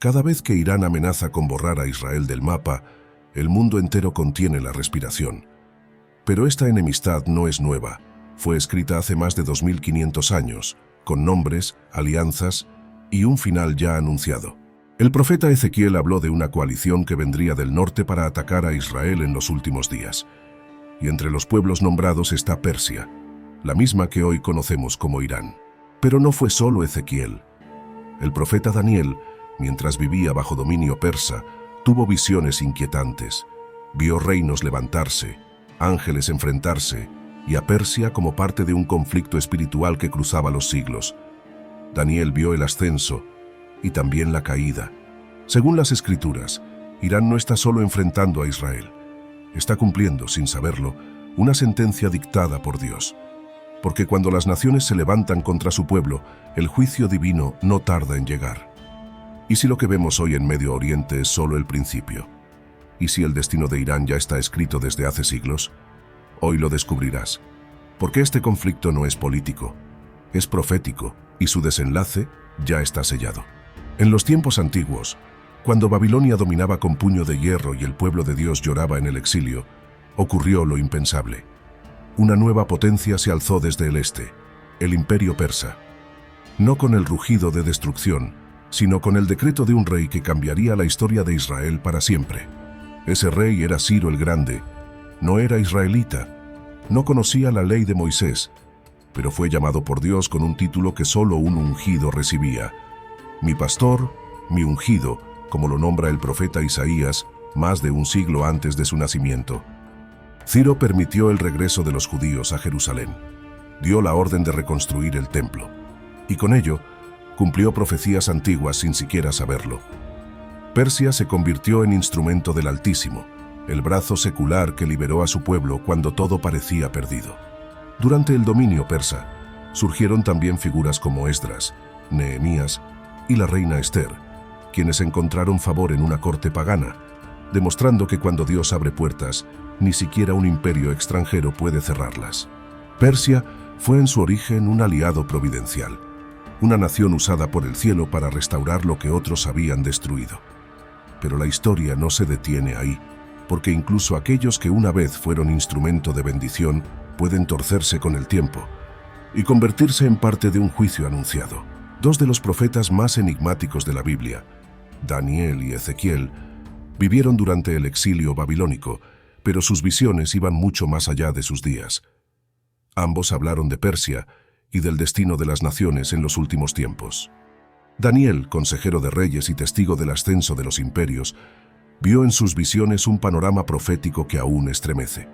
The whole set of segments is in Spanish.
Cada vez que Irán amenaza con borrar a Israel del mapa, el mundo entero contiene la respiración. Pero esta enemistad no es nueva. Fue escrita hace más de 2500 años, con nombres, alianzas y un final ya anunciado. El profeta Ezequiel habló de una coalición que vendría del norte para atacar a Israel en los últimos días. Y entre los pueblos nombrados está Persia, la misma que hoy conocemos como Irán. Pero no fue solo Ezequiel. El profeta Daniel, mientras vivía bajo dominio persa, tuvo visiones inquietantes. Vio reinos levantarse, ángeles enfrentarse, y a Persia como parte de un conflicto espiritual que cruzaba los siglos. Daniel vio el ascenso y también la caída. Según las Escrituras, Irán no está solo enfrentando a Israel. Está cumpliendo, sin saberlo, una sentencia dictada por Dios. Porque cuando las naciones se levantan contra su pueblo, el juicio divino no tarda en llegar. ¿Y si lo que vemos hoy en Medio Oriente es solo el principio? ¿Y si el destino de Irán ya está escrito desde hace siglos? Hoy lo descubrirás. Porque este conflicto no es político, es profético, y su desenlace ya está sellado. En los tiempos antiguos, cuando Babilonia dominaba con puño de hierro y el pueblo de Dios lloraba en el exilio, ocurrió lo impensable. Una nueva potencia se alzó desde el este, el imperio persa. No con el rugido de destrucción, sino con el decreto de un rey que cambiaría la historia de Israel para siempre. Ese rey era Ciro el Grande. No era israelita, no conocía la ley de Moisés, pero fue llamado por Dios con un título que solo un ungido recibía. Mi pastor, mi ungido, como lo nombra el profeta Isaías, más de un siglo antes de su nacimiento. Ciro permitió el regreso de los judíos a Jerusalén. Dio la orden de reconstruir el templo. Y con ello, cumplió profecías antiguas sin siquiera saberlo. Persia se convirtió en instrumento del Altísimo, el brazo secular que liberó a su pueblo cuando todo parecía perdido. Durante el dominio persa, surgieron también figuras como Esdras, Nehemías y la reina Esther, quienes encontraron favor en una corte pagana, demostrando que cuando Dios abre puertas, ni siquiera un imperio extranjero puede cerrarlas. Persia fue en su origen un aliado providencial, una nación usada por el cielo para restaurar lo que otros habían destruido. Pero la historia no se detiene ahí, porque incluso aquellos que una vez fueron instrumento de bendición pueden torcerse con el tiempo y convertirse en parte de un juicio anunciado. Dos de los profetas más enigmáticos de la Biblia, Daniel y Ezequiel, vivieron durante el exilio babilónico, pero sus visiones iban mucho más allá de sus días. Ambos hablaron de Persia y del destino de las naciones en los últimos tiempos. Daniel, consejero de reyes y testigo del ascenso de los imperios, vio en sus visiones un panorama profético que aún estremece.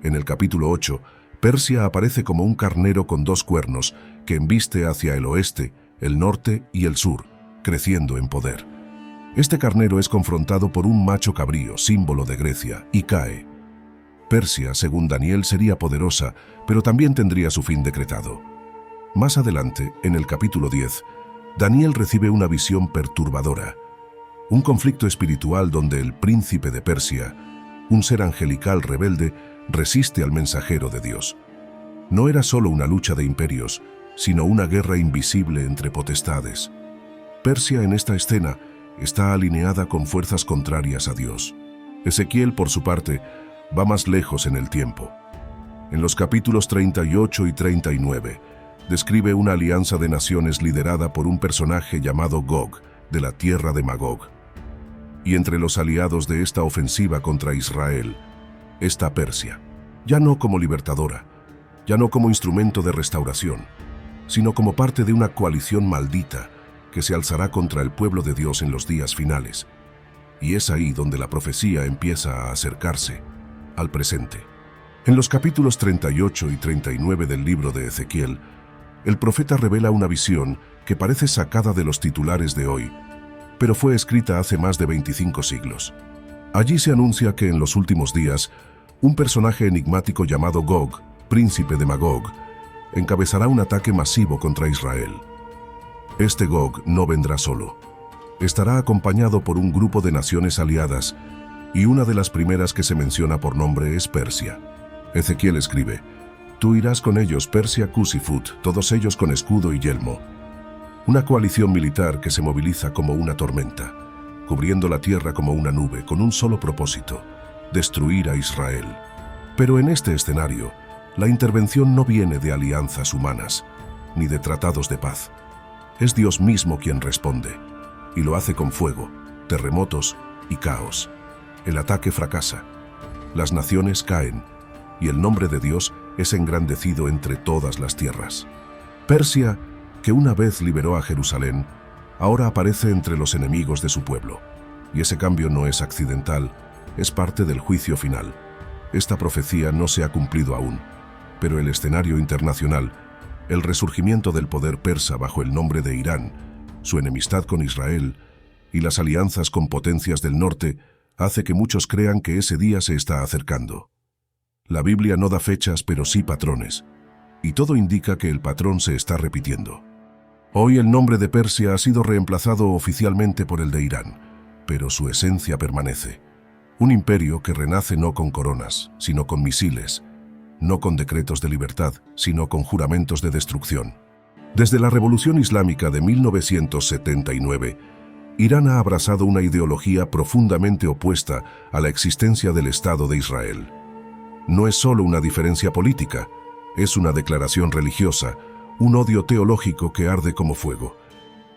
En el capítulo 8, Persia aparece como un carnero con dos cuernos que embiste hacia el oeste, el norte y el sur, creciendo en poder. Este carnero es confrontado por un macho cabrío, símbolo de Grecia, y cae. Persia, según Daniel, sería poderosa, pero también tendría su fin decretado. Más adelante, en el capítulo 10, Daniel recibe una visión perturbadora. Un conflicto espiritual donde el príncipe de Persia, un ser angelical rebelde, resiste al mensajero de Dios. No era solo una lucha de imperios, sino una guerra invisible entre potestades. Persia en esta escena está alineada con fuerzas contrarias a Dios. Ezequiel, por su parte, va más lejos en el tiempo. En los capítulos 38 y 39, describe una alianza de naciones liderada por un personaje llamado Gog, de la tierra de Magog. Y entre los aliados de esta ofensiva contra Israel está Persia, ya no como libertadora, ya no como instrumento de restauración, sino como parte de una coalición maldita que se alzará contra el pueblo de Dios en los días finales. Y es ahí donde la profecía empieza a acercarse al presente. En los capítulos 38 y 39 del libro de Ezequiel, el profeta revela una visión que parece sacada de los titulares de hoy, pero fue escrita hace más de 25 siglos. Allí se anuncia que en los últimos días, un personaje enigmático llamado Gog, príncipe de Magog, encabezará un ataque masivo contra Israel. Este Gog no vendrá solo. Estará acompañado por un grupo de naciones aliadas, y una de las primeras que se menciona por nombre es Persia. Ezequiel escribe: Tú irás con ellos, Persia, Cus y Fut, todos ellos con escudo y yelmo. Una coalición militar que se moviliza como una tormenta, cubriendo la tierra como una nube, con un solo propósito: destruir a Israel. Pero en este escenario, la intervención no viene de alianzas humanas, ni de tratados de paz. Es Dios mismo quien responde, y lo hace con fuego, terremotos y caos. El ataque fracasa, las naciones caen, y el nombre de Dios es engrandecido entre todas las tierras. Persia, que una vez liberó a Jerusalén, ahora aparece entre los enemigos de su pueblo. Y ese cambio no es accidental, es parte del juicio final. Esta profecía no se ha cumplido aún, pero el escenario internacional, el resurgimiento del poder persa bajo el nombre de Irán, su enemistad con Israel y las alianzas con potencias del norte, hace que muchos crean que ese día se está acercando. La Biblia no da fechas, pero sí patrones, y todo indica que el patrón se está repitiendo. Hoy el nombre de Persia ha sido reemplazado oficialmente por el de Irán, pero su esencia permanece. Un imperio que renace no con coronas, sino con misiles, no con decretos de libertad, sino con juramentos de destrucción. Desde la Revolución Islámica de 1979, Irán ha abrazado una ideología profundamente opuesta a la existencia del Estado de Israel. No es solo una diferencia política, es una declaración religiosa, un odio teológico que arde como fuego.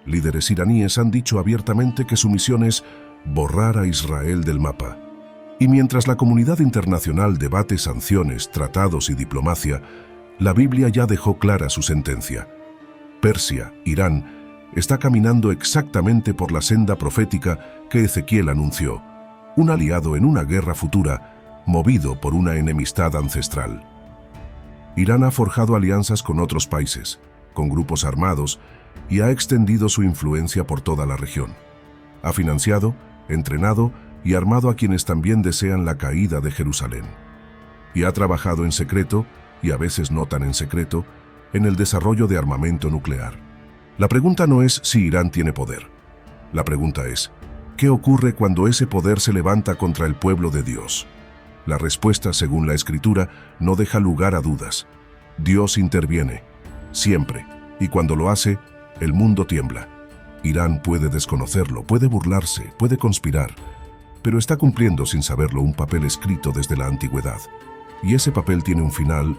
Líderes iraníes han dicho abiertamente que su misión es borrar a Israel del mapa. Y mientras la comunidad internacional debate sanciones, tratados y diplomacia, la Biblia ya dejó clara su sentencia. Persia, Irán, está caminando exactamente por la senda profética que Ezequiel anunció, un aliado en una guerra futura, movido por una enemistad ancestral. Irán ha forjado alianzas con otros países, con grupos armados, y ha extendido su influencia por toda la región. Ha financiado, entrenado y armado a quienes también desean la caída de Jerusalén. Y ha trabajado en secreto, y a veces no tan en secreto, en el desarrollo de armamento nuclear. La pregunta no es si Irán tiene poder. La pregunta es, ¿qué ocurre cuando ese poder se levanta contra el pueblo de Dios? La respuesta, según la Escritura, no deja lugar a dudas. Dios interviene, siempre, y cuando lo hace, el mundo tiembla. Irán puede desconocerlo, puede burlarse, puede conspirar, pero está cumpliendo sin saberlo un papel escrito desde la antigüedad. Y ese papel tiene un final,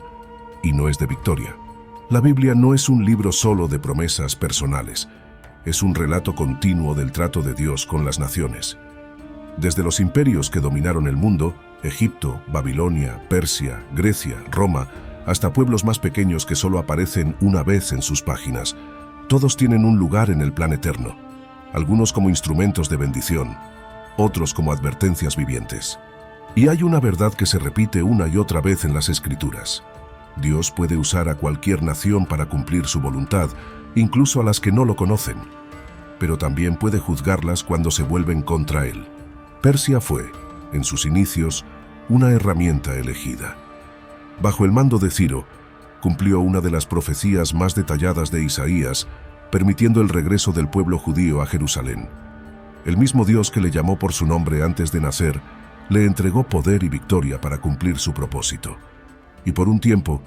y no es de victoria. La Biblia no es un libro solo de promesas personales, es un relato continuo del trato de Dios con las naciones. Desde los imperios que dominaron el mundo, Egipto, Babilonia, Persia, Grecia, Roma, hasta pueblos más pequeños que solo aparecen una vez en sus páginas, todos tienen un lugar en el plan eterno, algunos como instrumentos de bendición, otros como advertencias vivientes. Y hay una verdad que se repite una y otra vez en las Escrituras. Dios puede usar a cualquier nación para cumplir su voluntad, incluso a las que no lo conocen, pero también puede juzgarlas cuando se vuelven contra Él. Persia fue, en sus inicios, una herramienta elegida. Bajo el mando de Ciro, cumplió una de las profecías más detalladas de Isaías, permitiendo el regreso del pueblo judío a Jerusalén. El mismo Dios que le llamó por su nombre antes de nacer, le entregó poder y victoria para cumplir su propósito. Y por un tiempo,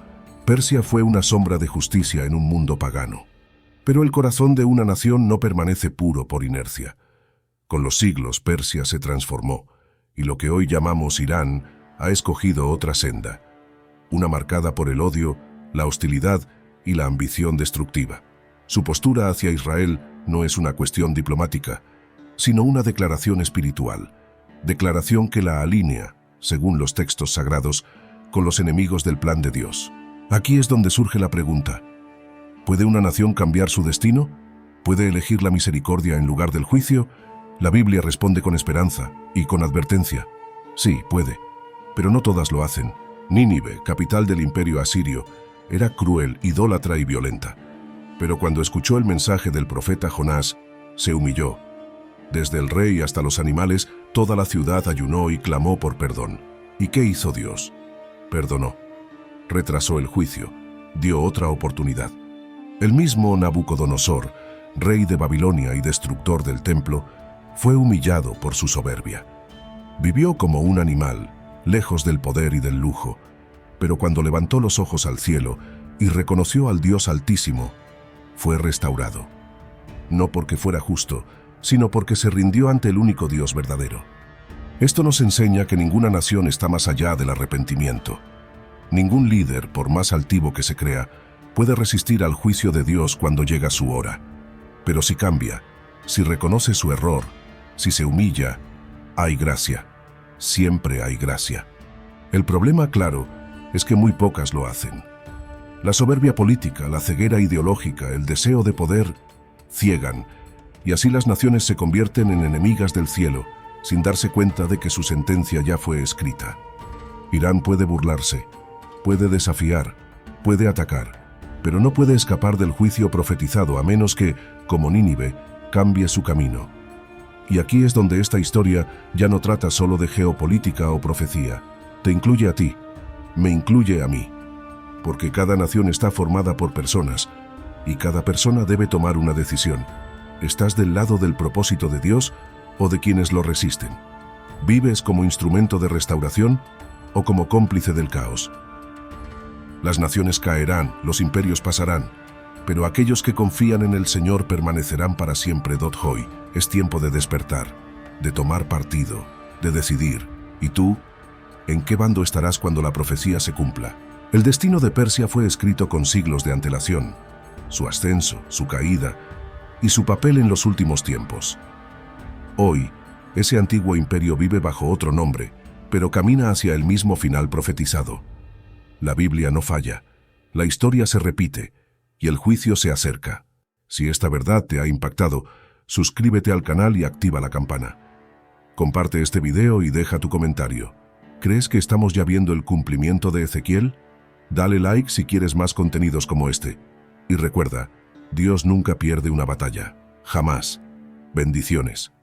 Persia fue una sombra de justicia en un mundo pagano. Pero el corazón de una nación no permanece puro por inercia. Con los siglos, Persia se transformó, y lo que hoy llamamos Irán ha escogido otra senda, una marcada por el odio, la hostilidad y la ambición destructiva. Su postura hacia Israel no es una cuestión diplomática, sino una declaración espiritual, declaración que la alinea, según los textos sagrados, con los enemigos del plan de Dios. Aquí es donde surge la pregunta: ¿puede una nación cambiar su destino? ¿Puede elegir la misericordia en lugar del juicio? La Biblia responde con esperanza y con advertencia. Sí, puede, pero no todas lo hacen. Nínive, capital del imperio asirio, era cruel, idólatra y violenta. Pero cuando escuchó el mensaje del profeta Jonás, se humilló. Desde el rey hasta los animales, toda la ciudad ayunó y clamó por perdón. ¿Y qué hizo Dios? Perdonó. Retrasó el juicio. Dio otra oportunidad. El mismo Nabucodonosor, rey de Babilonia y destructor del templo, fue humillado por su soberbia. Vivió como un animal, lejos del poder y del lujo, pero cuando levantó los ojos al cielo y reconoció al Dios Altísimo, fue restaurado. no porque fuera justo, sino porque se rindió ante el único Dios verdadero. Esto nos enseña que ninguna nación está más allá del arrepentimiento. Ningún líder, por más altivo que se crea, puede resistir al juicio de Dios cuando llega su hora. Pero si cambia, si reconoce su error, si se humilla, hay gracia. Siempre hay gracia. El problema, claro, es que muy pocas lo hacen. La soberbia política, la ceguera ideológica, el deseo de poder, ciegan, y así las naciones se convierten en enemigas del cielo, sin darse cuenta de que su sentencia ya fue escrita. Irán puede burlarse, puede desafiar, puede atacar, pero no puede escapar del juicio profetizado a menos que, como Nínive, cambie su camino. Y aquí es donde esta historia ya no trata solo de geopolítica o profecía. Te incluye a ti, me incluye a mí, porque cada nación está formada por personas, y cada persona debe tomar una decisión. ¿Estás del lado del propósito de Dios o de quienes lo resisten? ¿Vives como instrumento de restauración o como cómplice del caos? Las naciones caerán, los imperios pasarán, pero aquellos que confían en el Señor permanecerán para siempre. Hoy es tiempo de despertar, de tomar partido, de decidir. ¿Y tú? ¿En qué bando estarás cuando la profecía se cumpla? El destino de Persia fue escrito con siglos de antelación, su ascenso, su caída y su papel en los últimos tiempos. Hoy, ese antiguo imperio vive bajo otro nombre, pero camina hacia el mismo final profetizado. La Biblia no falla, la historia se repite y el juicio se acerca. Si esta verdad te ha impactado, suscríbete al canal y activa la campana. Comparte este video y deja tu comentario. ¿Crees que estamos ya viendo el cumplimiento de Ezequiel? Dale like si quieres más contenidos como este. Y recuerda, Dios nunca pierde una batalla. Jamás. Bendiciones.